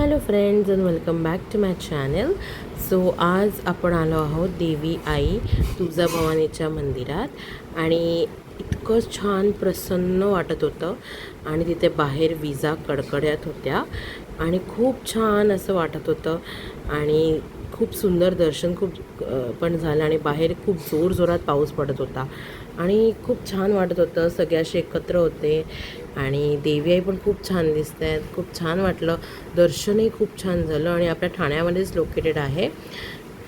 Hello friends and welcome back to my channel. So आज आपण आलो आहोत देवी आई तुळजाभवानीच्या मंदिरात आणि इतकं छान प्रसन्न वाटत होतं आणि तिथे बाहेर विजा कडकड्यात होत्या आणि खूप छान असं वाटत होतं आणि खूप सुंदर दर्शन पण झालं आणि बाहेर खूप जोरात पाऊस पडत होता आणि खूप छान वाटत होतं. सगळे असे एकत्र होते आणि देवी आई पण खूप छान दिसत आहेत. खूप छान वाटलं. दर्शनही खूप छान झालं आणि आपल्या ठाण्यामध्येच लोकेटेड आहे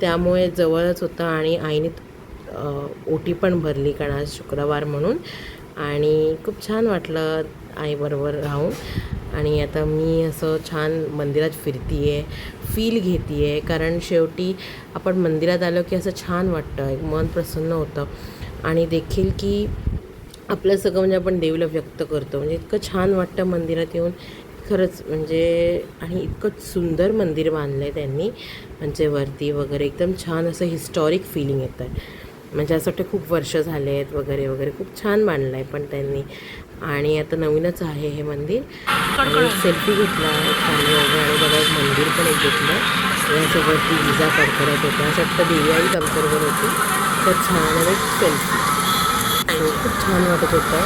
त्यामुळे जवळच होतं आणि आईने ओटी पण भरली कारण आज शुक्रवार म्हणून आणि खूप छान वाटलं आईबरोबर राहून. आणि आता मी असं छान मंदिरात फिरते आहे, फील घेते आहे कारण शेवटी आपण मंदिरात आलो की असं छान वाटतं, एक मन प्रसन्न होतं आणि देखील की आपलं सगळं म्हणजे आपण देवीला व्यक्त करतो. म्हणजे इतकं छान वाटतं मंदिरात येऊन खरंच. म्हणजे आणि इतकं सुंदर मंदिर बांधलं आहे त्यांनी, म्हणजे वरती वगैरे एकदम छान असं हिस्टॉरिक फिलिंग येतं आहे. म्हणजे असं वाटतं खूप वर्ष झाले आहेत वगैरे वगैरे. खूप छान बांधलं आहे पण त्यांनी आणि आता नवीनच आहे हे मंदिर. आणि सेल्फी घेतला खाली वगैरे आणि बघा मंदिर पण एक घेतलं याच्यावरती विजा कडकडत होत्या. असं वाटतं देवी आईच आमच्याबरोबर होती. तर छान आणि सेल्फी खूप छान वाटत होतं.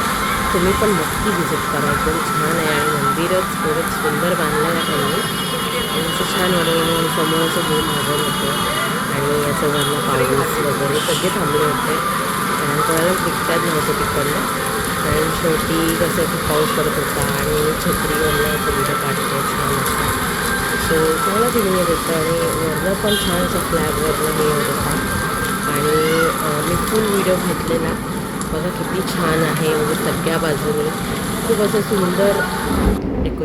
तुम्ही पण नक्की व्हिजिट करा, एकदम छान आहे आणि मंदिरच एवढंच सुंदर बांधलं आहे त्यांनी आणि असं छान वाटतं. समोर असं दोन भवन होतं आणि असं वरनं पाऊस वगैरे सगळे थांबले होते कारण कोणालाच निघताच नव्हतं तिकडनं कारण शेवटी कसं खूप पाऊस पडत होता आणि छत्रीवरनं असं व्हिडिओ काढते छान असं. सो चांगला फिलिंग येत होतं आणि वरनं पण छान असं फ्लॅगवरनं हे होत होता आणि मी फुल व्हिडिओ घेतलेला. बघा किती छान आहे, म्हणजे सगळ्या बाजूनी खूप असं सुंदर डेकोरेशन